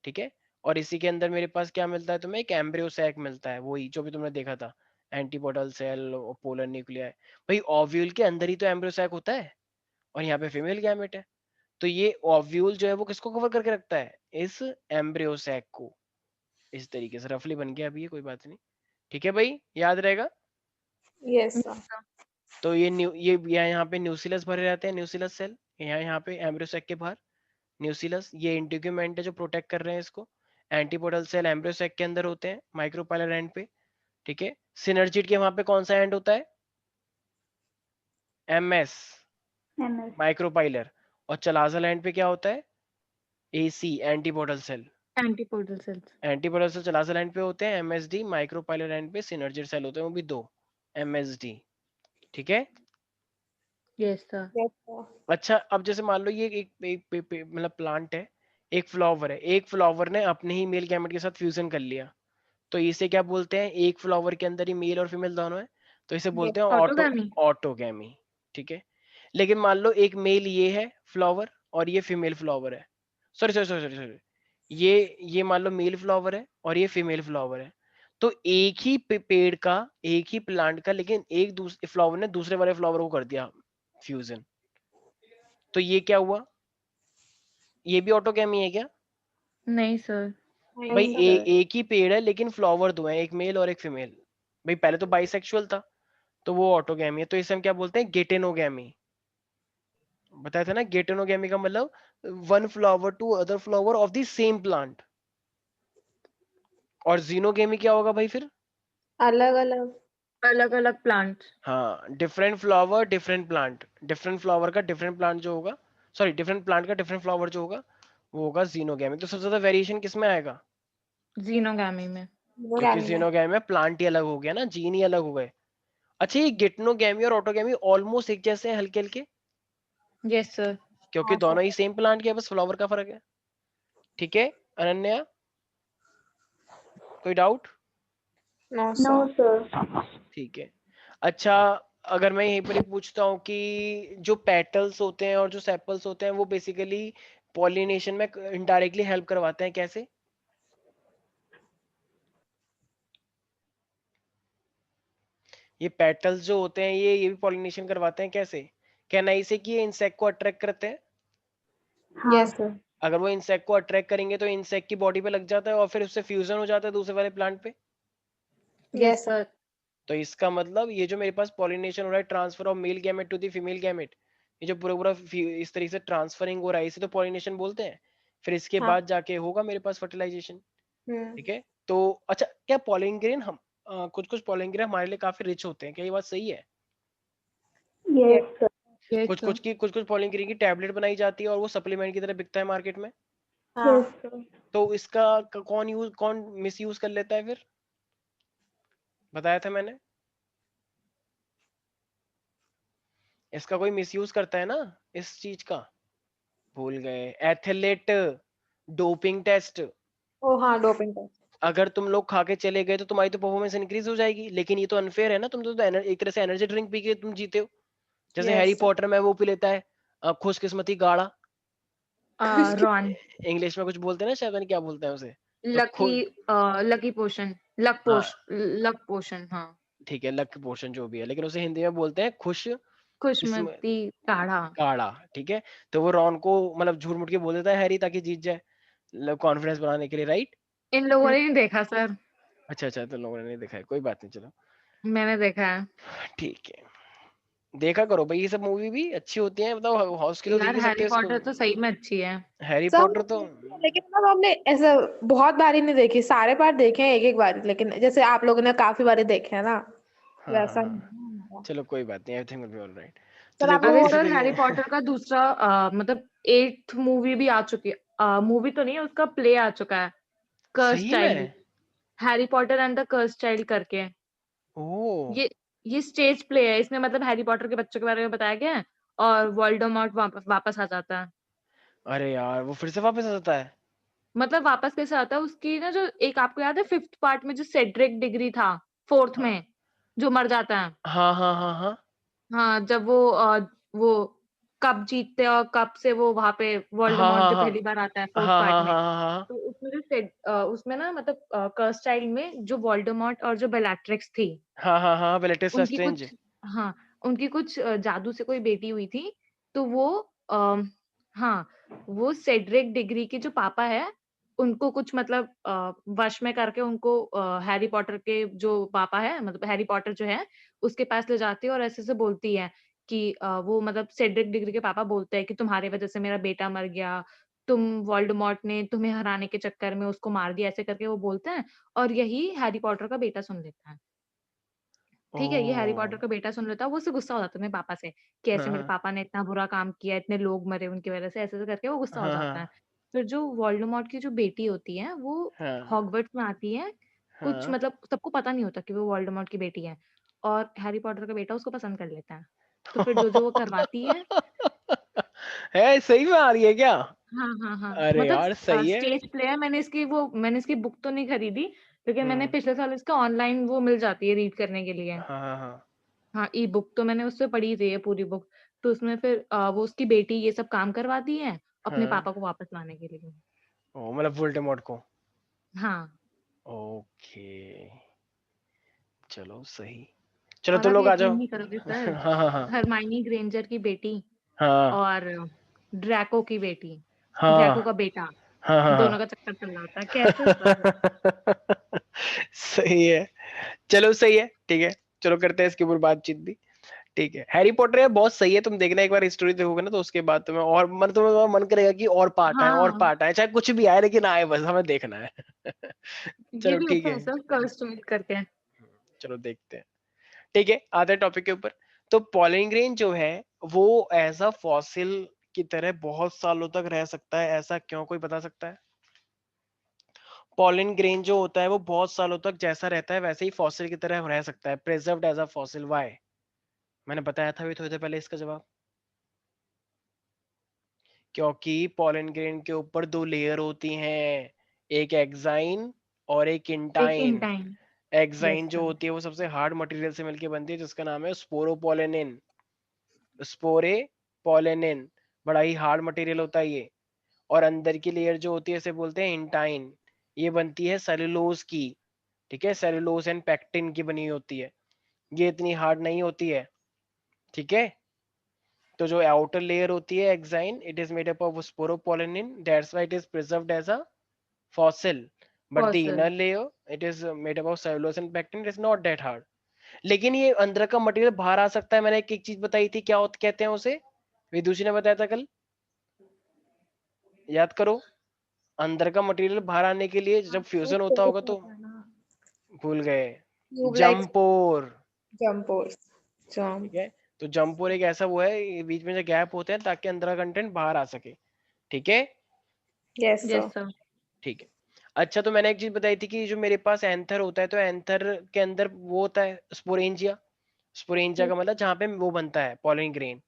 ठीक है। और इसी के अंदर मेरे पास क्या मिलता है तुम्हें? एक एम्ब्रियो सैक मिलता है, वही जो भी तुमने देखा था, एंटीपोडल सेल और पोलर न्यूक्लियाई। भाई ओव्यूल के अंदर ही तो एम्ब्रियो सैक होता है, और यहाँ पे फीमेल गैमेट है। तो ये ओव्यूल जो है वो किसको कवर करके रखता है? इस एम्ब्रियो सैक को। इस तरीके से रफली बन गया अभी, ये कोई बात नहीं, ठीक है भाई, याद रहेगा। Yes sir. तो ये यहाँ पे न्यूसिलस भरे रहते हैं, न्यूसिलस सेल, यहाँ पे एम्ब्रियो सैक के बाहर न्यूसिलस, ये इंटीग्यूमेंट है जो प्रोटेक्ट कर रहे हैं इसको। एंटीपोडल सेल एम्ब्रियो सैक के अंदर होते हैं, माइक्रोपाइलर एंड पे, ठीक है। सिनर्जिड के वहां पे कौन सा एंड होता है? MS, MS. माइक्रोपाइलर। और चलाजल एंड पे क्या होता है? AC, antipodal cell. Antipodal cells. Antipodal cell chalaza line पे होते हैं, एमएसडी माइक्रोपाइलर लाइन पे सिनर्जी सेल होते हैं, वो भी 2 एमएसडी। ठीक है। Yes sir. Yes, sir. अच्छा, अब जैसे मान लो ये मतलब प्लांट है, एक फ्लावर है, एक फ्लावर ने अपने ही मेल गैमेट के साथ फ्यूजन कर लिया, तो इसे क्या बोलते हैं? एक फ्लावर के अंदर ही मेल और फीमेल दोनों है, तो इसे बोलते हैं ऑटोगैमी। ऑटोगैमी। ठीक है। लेकिन मान लो एक मेल ये है फ्लावर और ये फीमेल फ्लावर है, सॉरी सॉरी सॉरी सॉरी, ये मान लो मेल फ्लावर है और ये फीमेल फ्लावर है, तो एक ही पेड़ का, एक ही प्लांट का, लेकिन एक दूसरे फ्लावर ने दूसरे वाले फ्लावर को कर दिया फ्यूजन, तो ये क्या हुआ? ये भी ऑटोगैमी है क्या? नहीं सर। भाई नहीं, sir. एक ही पेड़ है लेकिन फ्लावर दो है, एक मेल और एक फीमेल। भाई पहले तो बाइसेक्सुअल था, तो वो ऑटोगैमी है, तो इसे हम क्या बोलते हैं? गेटेनोगैमी। बताया था ना, गेटेनोगैमी का मतलब one flower to other flower of the same plant. और जीनोगेमी क्या होगा भाई फिर? अलग अलग अलग अलग प्लांट। हाँ, different flower different plant, different flower का डिफरेंट प्लांट जो होगा, सॉरी डिफरेंट प्लांट का डिफरेंट फ्लावर जो होगा वो होगा जीनोगैमी। तो सबसे ज्यादा वेरिएशन किस में आएगा? जीनोगैमी में। क्योंकि मोनोगैमी में. जीनोगैमी में प्लांट ही अलग हो गया ना, जीन ही अलग हो गए। अच्छा, ये गेटनोगैमी और ऑटोगैमी ऑलमोस्ट एक जैसे हैं, हल्के हल्के, यस सर। क्योंकि हाँ, दोनों sir. ही सेम प्लांट के हैं, बस फ्लावर का फर्क है। ठीक है अनन्या, कोई doubt? No, no sir. Sir. ठीक है। अच्छा, अगर मैं यहीं पर ही पूछता हूँ कि जो पेटल्स होते हैं और जो सेपल्स होते हैं वो बेसिकली पॉलिनेशन में इनडायरेक्टली हेल्प करवाते हैं, कैसे? ये पेटल्स जो होते हैं ये भी पॉलिनेशन करवाते हैं, कैसे? कहना इसे कि ये इंसेक्ट को अट्रैक्ट करते हैं। हाँ Yes. सर। अगर वो इंसेक्ट को अट्रैक्ट करेंगे तो इंसेक्ट की बॉडी पे लग जाता है और फिर उससे फ्यूजन हो जाता है दूसरे वाले प्लांट पे। Yes sir. तो इसका मतलब ये जो मेरे पास पॉलिनेशन हो रहा है, transfer of male gamete to the female gamete, ये जो पूरा पूरा इस तरीके से ट्रांसफरिंग हो रहा है, इसे तो पॉलिनेशन बोलते हैं। फिर इसके हाँ. बाद जाके होगा मेरे पास फर्टिलाइजेशन। हम्म. ठीक है। तो अच्छा, क्या पॉलिन हम कुछ कुछ पॉलिन हमारे लिए काफी रिच होते हैं, क्या ये बात सही है? Yes sir. यस कुछ सर। कुछ पॉलिन की टैबलेट बनाई जाती है और वो सप्लीमेंट की तरह बिकता है मार्केट में, हाँ. Yes sir. तो इसका कौन मिस यूज कर लेता है फिर? बताया था मैंने, इसका कोई मिसयूज करता है ना इस चीज का। भूल गए, एथलेट डोपिंग टेस्ट। ओ हाँ, डोपिंग टेस्ट. अगर तुम लोग खा के चले गए तो तुम्हारी तो परफॉर्मेंस इंक्रीज हो जाएगी, लेकिन ये तो अनफेयर है ना, तुम तो एक तरह से एनर्जी ड्रिंक पी के तुम जीते हो। जैसे हैरी Yes. पॉटर में वो पी लेता है खुशकिस्मती गाढ़ा, रॉन। इंग्लिश में कुछ बोलते हैं ना, शायद नहीं क्या बोलते हैं उसे। तो लकी। लकी पोशन। हाँ लक पोशन। हाँ। ठीक है, लक पोर्शन जो भी है, लेकिन उसे हिंदी में बोलते हैं खुश किस्मत खुशमती काढ़ा। काढ़ा। ठीक है। तो वो रॉन को मतलब झूठ मूठ के बोल देता है हैरी, ताकि जीत जाए, कॉन्फिडेंस बनाने के लिए, राइट? इन लोगों ने नहीं देखा सर। अच्छा, तो लोगों ने नहीं देखा है, कोई बात नहीं, चलो मैंने देखा है। ठीक है। देखा करो भाई, ये सब मूवी भी अच्छी होती है, बताओ हाउस की तो देख यार ही सकते हैरी हो इसको। पॉटर तो सही में अच्छी है। हैरी सब पॉटर तो लेकिन मतलब हमने ऐसा बहुत बारी नहीं देखी, सारे बार देखे हैं एक एक बार, लेकिन जैसे आप लोगों ने काफी बारी देखे हैं ना, हाँ हाँ वैसा हाँ, नहीं है हमारा. चलो कोई बात नहीं, एवरीथिंग विल बी ऑलराइट। तो सर देखो आपको अरे इसी सर हैरी तरीके पॉटर का दूसरा मतलब 8th मूवी भी आ चुकी है। मूवी तो नहीं है, उसका प्ले आ चुका है। कर्स सही चाइल्ड। में? Harry Potter and the curse child करके। ओ, ये स्टेज प्ले है, इसमें मतलब हैरी पॉटर के बच्चों के बारे में बताया गया है और वोल्डेमॉर्ट वापस आ जाता है। अरे यार वो फिर से वापस आ जाता है? मतलब वापस कैसे आता है, उसकी ना जो एक आपको याद है 5th पार्ट में जो सेड्रिक डिग्री था 4th में जो मर जाता है। हाँ हाँ हाँ हाँ हाँ, जब वो कप जीतते हैं और कप से वो वहां पे हाँ वोल्डेमॉर्ट हाँ जो हाँ पहली बार आता है 4th हाँ पार्ट हाँ में। हाँ हाँ हाँ, तो उसमें उसमें ना मतलब कर्स चाइल्ड में जो वोल्डेमॉर्ट और जो बेllatrix थी, हाँ हाँ हाँ, बेलेटिस उनकी स्ट्रेंज। कुछ हाँ, उनकी कुछ जादू से कोई बेटी हुई थी। तो वो हाँ, वो सेड्रिक डिग्री के जो पापा है, उनको कुछ मतलब वश में करके उनको हैरी पॉटर के जो पापा है, मतलब हैरी पॉटर जो है, उसके पास ले जाती है और ऐसे-ऐसे बोलती है कि वो मतलब सेड्रिक डिग्री के पापा बोलते हैं कि तुम्हारी वजह से मेरा बेटा मर गया, तुम वोल्डेमॉर्ट ने तुम्हें हराने के चक्कर में उसको मार दिया, ऐसे करके वो बोलते हैं और यही हैरी पॉटर का बेटा सुन लेता है। ओ ठीक है, ये हैरी पॉटर का बेटा सुन लेता है, वो उससे गुस्सा हो जाता है अपने पापा से, कि हाँ ऐसे मेरे हाँ पापा ने इतना बुरा काम किया, इतने लोग मरे उनकी वजह से, ऐसे-ऐसे करके वो गुस्सा हो हाँ जाता है। हाँ फिर जो वोल्डेमॉर्ट की जो बेटी होती है वो हाँ हॉगवर्ट्स में आती है, कुछ हाँ। मतलब सबको पता नहीं होता कि वो वोल्डेमॉर्ट की बेटी है, और हैरी पॉटर का बेटा उसको पसंद कर लेता है। तो फिर जो-जो वो करवाती है, है सही में आ रही है क्या? हाँ, हाँ, हाँ। अरे मतलब यार सही है। स्टेज प्ले है, मैंने इसकी बुक तो नहीं खरीदी, लेकिन मैंने हम्म। पिछले साल इसका ऑनलाइन वो मिल जाती है रीड करने के लिए। हाँ हाँ हाँ हाँ, ई-बुक तो मैंने उससे पढ़ी थी ये पूरी बुक। तो उसमें फिर वो उसकी बेटी ये सब काम करवाती है, अपने हाँ। पापा को वापस लाने के लिए। ओ मतलब वोल्डेमॉर्ट को। हाँ, ओके चलो सही। चलो और तुम आप लोग आ यकीन जाओ। नहीं करोगे सर, हाँ हाँ हाँ हरमाइनी ग्रेंजर की बेटी हाँ और ड्रैको की बेटी, ड्रैको हाँ का बेटा, हाँ हाँ दोनों हाँ। का चक्कर चल रहा होता है। कैसे सर? सही है। चलो सही है ठीक है। चलो करते हैं इसके ऊपर बातचीत भी। ठीक है हैरी पॉटर है बहुत सही है तुम देखना एक बार स्टोरी देखोगे ना तो उसके बाद तुम्हें और तुम्हें मन करेगा कि और पार्ट आए और हाँ, पार्ट आए चाहे कुछ भी आए लेकिन आए बस हमें देखना है। ये चलो भी ठीक अच्छा है है। सर, कर्स टू मीट करके। चलो देखते हैं। ठीक है आते हैं टॉपिक के ऊपर। तो पॉलिन ग्रेन जो है वो एज अ फॉसिल की तरह बहुत सालों तक रह सकता है ऐसा क्यों कोई बता सकता है? पॉलिन ग्रेन जो होता है वो बहुत सालों तक जैसा रहता है वैसे ही फॉसिल की तरह रह सकता है preserved as a fossil why? मैंने बताया था भी थोड़ी देर पहले इसका जवाब। क्योंकि पॉलन ग्रेन के ऊपर दो लेयर होती हैं एक एक्साइन और एक एक इन इंटाइन। टाइम। यस एक्साइन जो सर। होती है वो सबसे हार्ड मटेरियल से मिलकर बनती है जिसका नाम है स्पोरोपोलेनिन। स्पोरे पोलेनिन बड़ा ही हार्ड मटेरियल होता है ये। और अंदर की लेयर जो होती है इसे बोलते हैं इंटाइन। ये बनती है सेलुलोज की। ठीक है सेलुलोज एंड पेक्टिन की बनी होती है। ये इतनी हार्ड नहीं होती है। ठीक है तो जो आउटर लेयर होती है exine it is made up of sporopollenin that's why it is preserved as a fossil but the fossil. inner layer it is made up of cellulose and pectin it is not that hard। लेकिन ये अंदर का material बाहर आ सकता है मैंने एक चीज बताई थी क्या कहते हैं उसे विदुषी ने बताया था कल याद करो। अंदर का मटेरियल बाहर आने के लिए जब वो फ्यूजन होता फोर्स होगा तो होता है ना, भूल गए। ट्यूब लाइक जम्पोर। जंपोर्स। ठीक है तो जम्पोर एक ऐसा वो है ये बीच में जो गैप होते हैं ताकि अंदर का कंटेंट बाहर आ सके। ठीक है यस सर। Yes sir. ठीक है। अच्छा तो मैंने एक चीज बताई थी कि जो मेरे पास एंथर होता है तो एंथर के अंदर वो होता है स्पोरेंजिया। स्पोरेंजिया का मतलब जहाँ पे वो बनता है पॉलन ग्रेन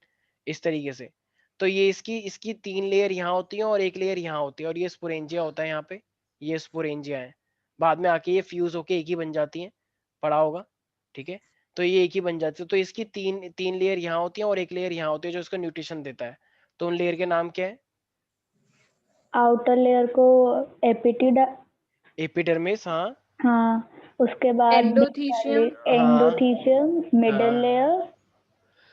इस तरीके से। तो ये इसकी इसकी तीन लेयर यहाँ होती है और एक लेयर यहाँ होती है और ये स्पोरेंजिया होता है यहाँ पे। ये स्पोरेंजिया है। बाद में आके ये फ्यूज होके एक ही बन जाती है पढ़ा होगा। ठीक है तो ये एक ही बन जाती है तो इसकी तीन तीन लेयर यहाँ होती है और एक लेयर यहाँ होती है जो इसको न्यूट्रिशन देता है। तो उन लेयर के नाम क्या है? आउटर लेयर को एपिटिडा, एपिडर्मिस हाँ हाँ, उसके बाद एंडोथीशियम। हाँ एंडोथीशियम, मिडल हाँ लेयर,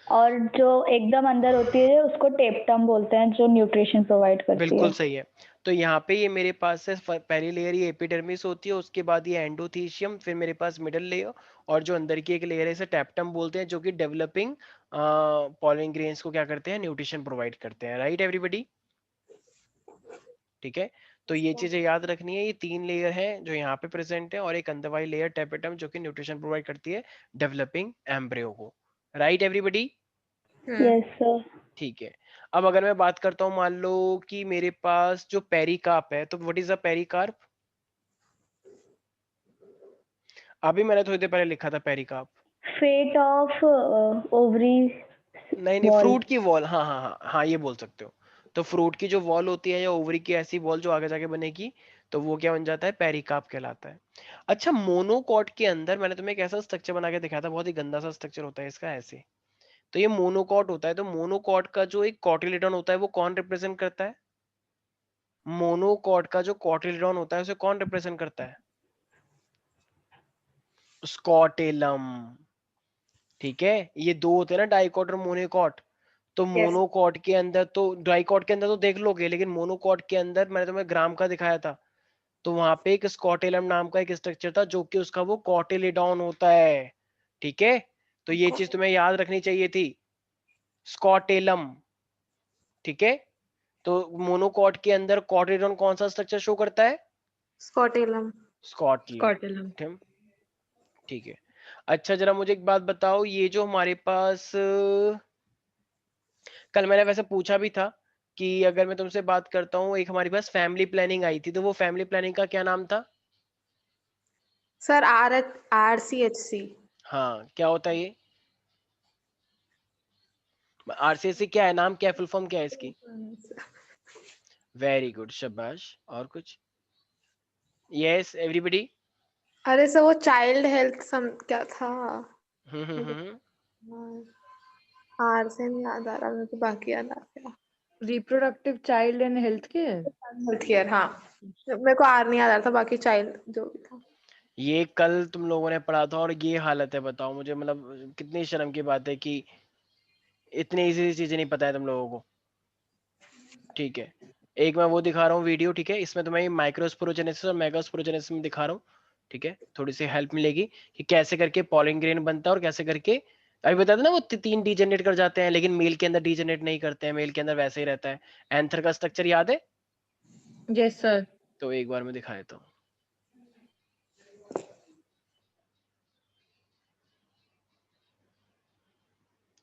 और जो एकदम अंदर होती है उसको टेप्टम बोलते हैं जो न्यूट्रिशन प्रोवाइड करती बिल्कुल है। सही है। तो यहाँ पे ये मेरे पास से पहली लेयर ये एपिडर्मिस होती है उसके बाद ये एंडोथीशियम फिर मेरे पास मिडल लेयर और जो अंदर की एक लेयर है इसे टैप्टम बोलते हैं जो कि डेवलपिंग पॉलन ग्रेन्स को क्या करते हैं न्यूट्रिशन प्रोवाइड करते हैं राइट एवरीबॉडी। ठीक है तो ये चीजें याद रखनी है ये तीन लेयर हैं जो यहाँ पे प्रेजेंट है और एक अंदर वाली लेयर टैपेटम जो कि न्यूट्रिशन प्रोवाइड करती है डेवलपिंग एम्ब्रियो को। Right everybody. Yes sir. ठीक है। अब अगर मैं बात करता हूँ मान लो कि मेरे पास जो पेरिकार्प है तो व्हाट इज अ पेरिकार्प? अभी मैंने थोड़ी देर पहले लिखा था पेरिकार्प। फेट ऑफ ओवरी नहीं नहीं वॉल। फ्रूट की वॉल हाँ हाँ हाँ हाँ ये बोल सकते हो। तो फ्रूट की जो वॉल होती है या ओवरी की ऐसी वॉल जो आगे जाके बनेगी तो वो क्या बन जाता है पेरिकार्प कहलाता है। अच्छा मोनोकॉट के अंदर मैंने तुम्हें एक ऐसा स्ट्रक्चर बना के दिखाया था बहुत ही गंदा सा स्ट्रक्चर होता है इसका ऐसे। तो ये मोनोकॉट होता है तो मोनोकॉट का जो एक कॉटिलेडॉन होता है वो कौन रिप्रेजेंट करता है? मोनोकॉट का जो कॉटिलेडॉन होता है उसे कौन रिप्रेजेंट करता है? स्कॉटेलम। ठीक है ये दो होते हैं ना डाइकॉट और मोनोकॉट। तो यस। मोनोकॉट के अंदर तो डाइकॉट के अंदर तो देख लोगे लेकिन मोनोकॉट के अंदर मैंने तुम्हें ग्राम का दिखाया था। तो वहां पे एक स्कॉटेलम नाम का एक स्ट्रक्चर था जो कि उसका वो कॉटिलेडॉन होता है। ठीक है तो ये चीज तुम्हें याद रखनी चाहिए थी स्कॉटेलम। ठीक है तो मोनोकॉट के अंदर कॉटिलेडॉन कौन सा स्ट्रक्चर शो करता है? स्कॉटेलम। स्कॉटलम। स्कॉटलम। ठीक है। अच्छा जरा मुझे एक बात बताओ ये जो हमारे पास कल मैंने वैसे पूछा भी था कि अगर मैं तुमसे बात करता हूँ, एक हमारे पास फैमिली प्लानिंग आई थी, तो वो फैमिली प्लानिंग का क्या नाम था? Sir RCHC। हाँ, क्या होता है ये? RCSC क्या है, नाम क्या है, फुल फॉर्म क्या है इसकी? वेरी गुड, शाबाश। और कुछ? Yes everybody. अरे सर वो चाइल्ड हेल्थ सम क्या था, हम्म। आर से नहीं याद आ रहा मेरे को, बाकी याद आ गया। Reproductive child and health care. Health care, हाँ मेरे को आर नहीं याद आ रहा था, बाकी चाइल्ड जो भी था। ये कल तुम लोगों ने पढ़ा था और ये हालत है, बताओ मुझे, मतलब कितनी शर्म की बात है कि इतनी इजी चीजें नहीं पता है तुम लोगों को। ठीक है, एक मैं वो दिखा रहा हूँ वीडियो, ठीक है, इसमें तुम्हें माइक्रोस्पोरोजेनेसिस और मेगास्पोरोजेनेसिस में दिखा रहा हूँ। ठीक है, थोड़ी सी हेल्प मिलेगी कि कैसे करके पॉलिन ग्रेन बनता है और कैसे करके, अभी बता ना वो तीन डीजेनरेट कर जाते हैं, लेकिन मेल के अंदर डीजेनरेट नहीं करते हैं, मेल के अंदर वैसे ही रहता है। एंथर का स्ट्रक्चर याद है? Yes sir. तो एक बार मैं दिखा देता हूँ।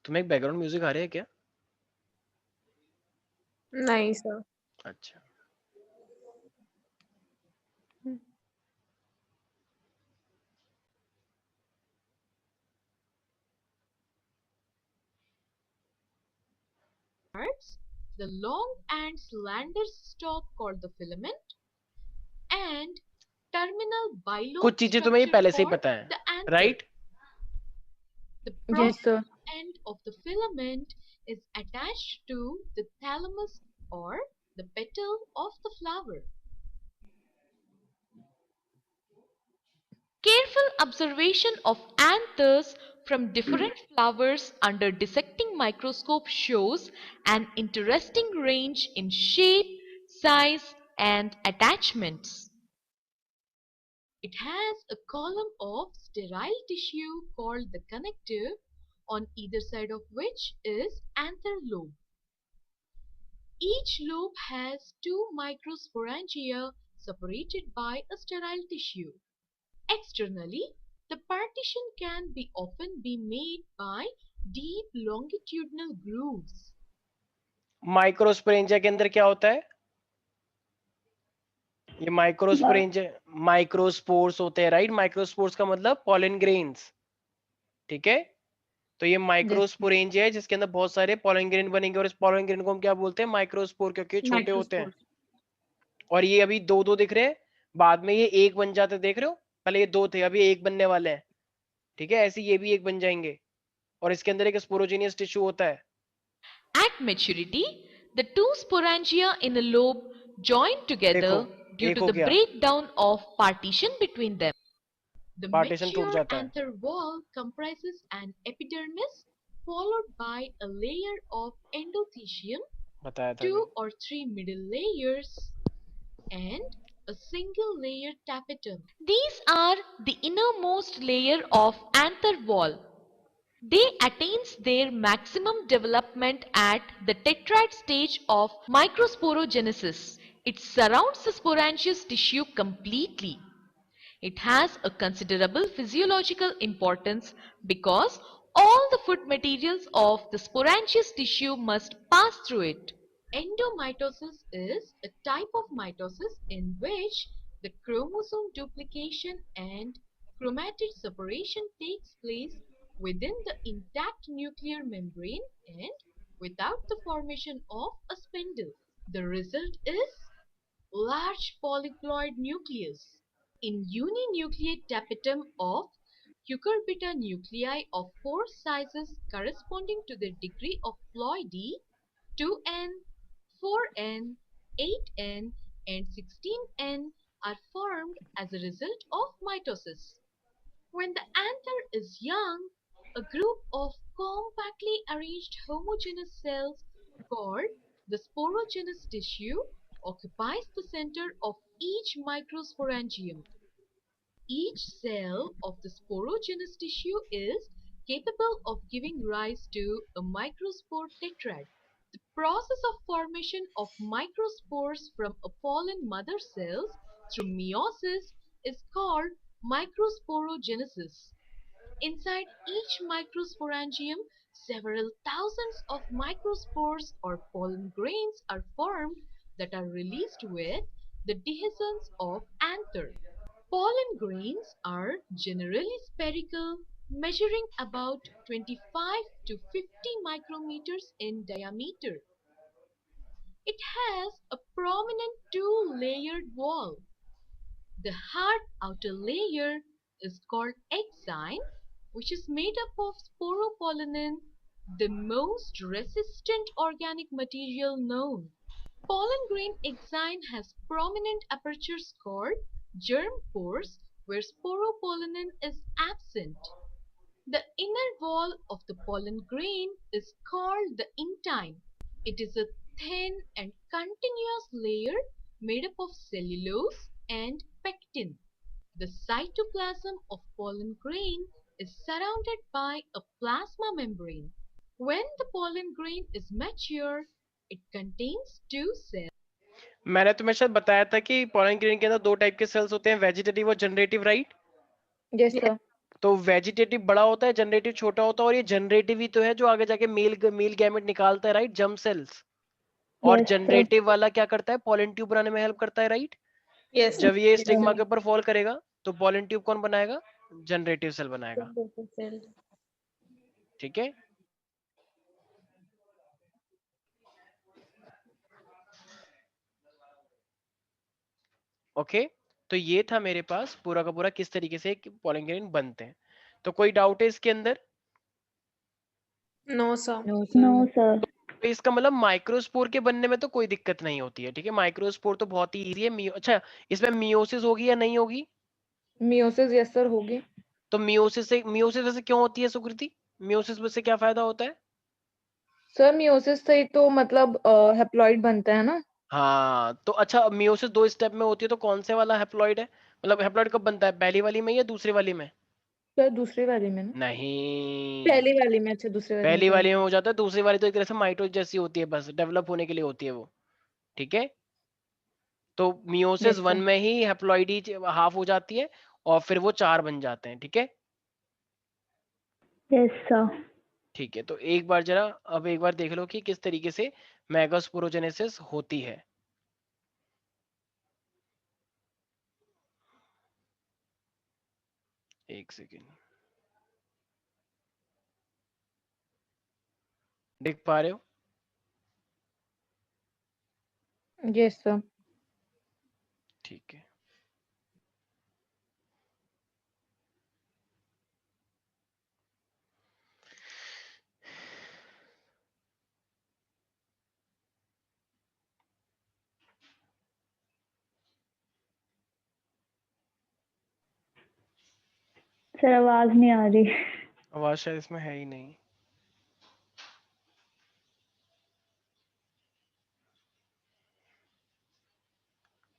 तुम्हें एक बैकग्राउंड म्यूजिक आ रहा है क्या? नहीं सर। अच्छा। the long and slender stalk called the filament, and terminal bilobe कुछ चीजें तुम्हें ये structure पहले से ही called पता है, the anther. Right? The yes sir. process end of the filament is attached to the thalamus or the petal of the flower. Careful observation of anthers from different flowers under dissecting microscope shows an interesting range in shape, size, and attachments. It has a column of sterile tissue called the connective, on either side of which is anther lobe. Each lobe has two microsporangia separated by a sterile tissue. Externally, the partition can be often be made by deep longitudinal grooves. Microsporangia के अंदर क्या होता है? ये microspores होते हैं, right? Microspores का मतलब पॉलन ग्रेन्स। ठीक है, तो ये माइक्रोस्पोरेंजिया है जिसके अंदर बहुत सारे पॉलन ग्रेन बनेंगे, और इस पॉलन ग्रेन को हम क्या बोलते हैं? माइक्रोस्पोर, क्योंकि ये छोटे होते हैं। और ये अभी दो दो दिख रहे हैं, बाद में ये एक बन जाते, देख रहे हो? पहले ये दो थे, अभी एक बनने वाले हैं। ठीक है, ऐसे ये भी एक बन जाएंगे, और इसके अंदर एक स्पोरोजेनियस टिश्यू होता है। At maturity, the two sporangia in a lobe join देखो, together due एक to हो the गया, breakdown of partition between them. The partition टूट mature जाता है। anther wall comprises an epidermis followed by a layer of endothecium, बताया था 2 अभी। or 3 middle layers, and a single layer tapetum. These are the innermost layer of anther wall. They attains their maximum development at the tetrad stage of microsporogenesis. It surrounds the sporangious tissue completely. It has a considerable physiological importance because all the food materials of the sporangious tissue must pass through it. Endomitosis is a type of mitosis in which the chromosome duplication and chromatid separation takes place within the intact nuclear membrane and without the formation of a spindle. The result is large polyploid nucleus. In uninucleate tapetum of cucurbita nuclei of 4 sizes corresponding to their degree of ploidy, 2n, 4n, 8n, and 16n are formed as a result of mitosis. When the anther is young, a group of compactly arranged homogeneous cells called the sporogenous tissue occupies the center of each microsporangium. Each cell of the sporogenous tissue is capable of giving rise to a microspore tetrad. The process of formation of microspores from a pollen mother cells through meiosis is called microsporogenesis. Inside each microsporangium, several thousands of microspores or pollen grains are formed that are released with the dehiscence of anther. Pollen grains are generally spherical, measuring about 25 to 50 micrometers in diameter. It has a prominent two-layered wall. The hard outer layer is called exine, which is made up of sporopollenin, the most resistant organic material known. Pollen grain exine has prominent apertures called germ pores where sporopollenin is absent. The inner wall of the pollen grain is called the intine. It is a thin and continuous layer made up of cellulose and pectin. The cytoplasm of pollen grain is surrounded by a plasma membrane. When the pollen grain is mature, it contains two cells. मैंने तुम्हें शायद बताया था कि pollen grain के अंदर दो type के सेल्स होते हैं, वेजिटेटिव और जनरेटिव, राइट? Yes sir. तो वेजिटेटिव बड़ा होता है, जनरेटिव छोटा होता है, और ये जनरेटिव ही तो है जो आगे जाके मेल गैमेट निकालता है, राइट? Germ cells. और Yes, sir. जनरेटिव वाला क्या करता है? पॉलन ट्यूब बनाने में हेल्प करता है, राइट? Yes. जब ये स्टिग्मा के ऊपर फॉल करेगा तो पॉलन ट्यूब कौन बनाएगा? जनरेटिव सेल बनाएगा, ठीक है? ओके, तो ये था मेरे पास पूरा का पूरा किस तरीके से पॉलन ग्रेन बनते हैं। तो कोई डाउट है इसके अंदर? No, sir. No, sir. तो इसका मतलब माइक्रोस्पोर के बनने में तो कोई दिक्कत नहीं होती है, ठीक है? माइक्रोस्पोर तो बहुत ही इजी है। अच्छा, इसमें मियोसिस होगी या नहीं होगी? मियोसिस यस सर होगी। तो मियोसिस वैसे क्यों होती है सुकृति? मियोसिस से क्या फायदा होता है? सर मियोसिस से तो मतलब हैप्लॉइड बनता है ना। हाँ, तो अच्छा, मियोसिस दो स्टेप में होती है, तो कौन से वाला हैप्लॉइड है? मतलब हैप्लॉइड कब बनता है, पहली वाली में या दूसरी वाली में? सर दूसरी वाली में ना। नहीं, पहली वाली में। अच्छा दूसरी वाली पहली में। वाली में हो जाता है, दूसरी वाली तो एक तरह से माइटोज जैसी होती है, बस डेवलप होने के लिए होती है वो, ठीक है? तो मियोसिस यस 1 सर। में ही हैप्लॉइड ही हाफ हो जाती है और फिर वो 4 बन जाते हैं, ठीक है? Yes, sir. ठीक है, तो एक बार जरा अब एक बार देख लो कि किस तरीके से मेगास्पोरोजेनेसिस होती है। एक सेकेंड, देख पा रहे हो? Yes sir. ठीक है, Sir, आवाज नहीं आ रही। आवाज शायद इसमें है ही नहीं।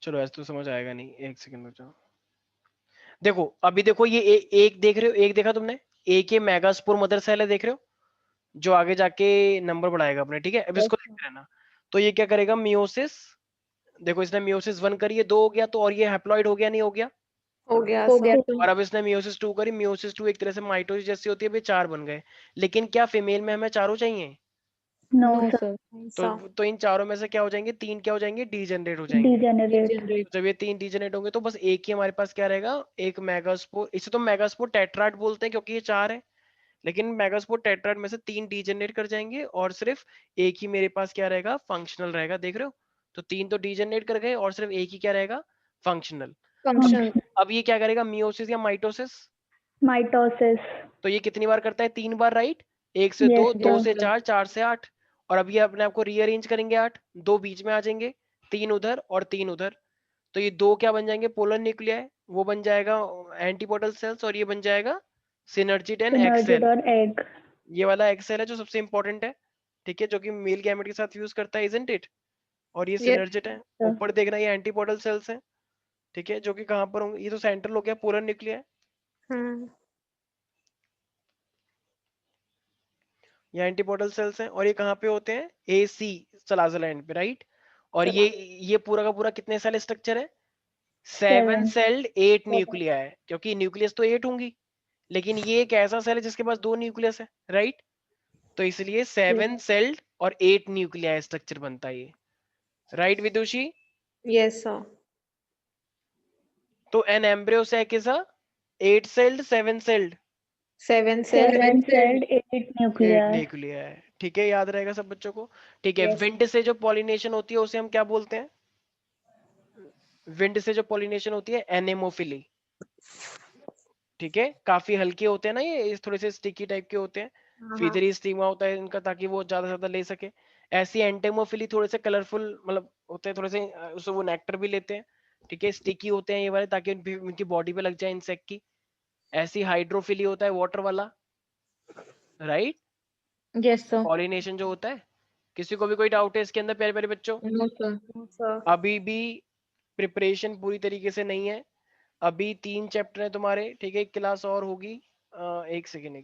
चलो ऐसे तो समझ आएगा नहीं, एक सेकंड रुक जाओ। देखो अभी देखो ये एक देख रहे हो, एक देखा तुमने? एक ये मेगास्पोर मदर सेल है, देख रहे हो? जो आगे जाके नंबर बढ़ाएगा अपने, ठीक है? अब इसको देखते रहना। तो ये क्या करेगा? मियोसिस, देखो इसने मियोसिस 1 करी है, 2 हो गया, तो और ये हैप्लॉइड हो गया, नहीं हो गया? हो गया हो sir. गया और अब इसने मियोसिस 2 करी, मियोसिस 2 एक तरह से माइटोसिस जैसी होती है, अभी 4 बन गए। लेकिन क्या फीमेल में हमें चारों चाहिए? No, no sir. सर। तो इन चारों में से क्या हो जाएंगे? 3 क्या हो जाएंगे? डीजेनरेट हो जाएंगे। Degenerate. तो जब ये 3 डीजेनरेट होंगे तो बस एक ही हमारे पास क्या रहेगा? एक मेगास्पोर। इसे तो मेगास्पोर टेट्राड बोलते हैं क्योंकि ये 4 है, लेकिन मेगास्पोर टेट्राड में से 3 डीजेनरेट कर जाएंगे और सिर्फ एक ही मेरे पास क्या रहेगा? फंक्शनल रहेगा, देख रहे हो? तो 3 तो डीजेनरेट कर गए और सिर्फ एक ही क्या रहेगा? फंक्शनल। फंक्शन। अब ये क्या करेगा? मियोसिस या माइटोसिस? Mitosis. तो ये कितनी बार करता है? 3 बार, राइट? 1 से 2, Yes, 2 sir. से 4, 4 से 8, और अब ये अपने आप को रीअरेंज करेंगे 8, 2 बीच में आ जाएंगे, 3 उधर और 3 उधर। तो ये 2 क्या बन जाएंगे? पोलर न्यूक्लियाई, वो बन जाएगा एंटीपोडल सेल्स, और ये बन जाएगा सिनर्जिड एंड Synergid एक्सेल। और egg. ये वाला एक्सेल है जो सबसे इंपॉर्टेंट है, ठीक है? जो कि मेल गैमेट के साथ यूज करता है, इजंट इट? और ये Yes. सिनर्जिड है, sir. ऊपर देखना ये एंटीपोडल सेल्स हैं, ठीक है? जो कि कहाँ पर होंगे? ये तो सेंट्रल हो गया पोलर न्यूक्लियाई, ये एंटीपोडल सेल्स हैं, और ये कहाँ पे होते हैं? AC सलाजला एंड पे, राइट? और ये पूरा का पूरा कितने सेल स्ट्रक्चर है? 7 7. सेल्ड 8 न्यूक्लिया है, क्योंकि न्यूक्लियस तो 8 होंगी, लेकिन ये एक ऐसा सेल है जिसके पास 2 न्यूक्लियस है, राइट? तो इसलिए 7 सेल्ड और 8 न्यूक्लियाई स्ट्रक्चर बनता है ये, राइट विदुषी? Yes, sir. तो an embryo sac is a 8 celled 7 celled 7 cell. 7 celled 8 8 nuclei. Nuclei, ठीक है, याद रहेगा सब बच्चों को। ठीक है, Yes. विंड से जो पॉलिनेशन होती है उसे हम क्या बोलते हैं? विंड से जो पॉलिनेशन होती है एनेमोफिली, ठीक है, काफी हल्के होते हैं ना ये थोड़े से स्टिकी टाइप के होते हैं, हाँ, फीदरी स्टीमा होता है इनका ताकि वो ज्यादा से ज्यादा ले सके। ऐसी एंटेमोफिली थोड़े से कलरफुल मतलब होते हैं, थोड़े से उससे वो नेक्टर भी लेते हैं, ठीक है, स्टिकी होते हैं ये वाले ताकि उनकी बॉडी पे लग जाए इंसेक्ट की। ऐसी हाइड्रोफिली होता है वाटर वाला, राइट? Yes sir. पॉलिनेशन जो होता है, किसी को भी कोई डाउट है इसके अंदर प्यारे प्यारे बच्चों? No sir. sir. अभी भी प्रिपरेशन पूरी तरीके से नहीं है, अभी 3 चैप्टर है तुम्हारे, ठीक है, एक क्लास और होगी। एक सेकेंड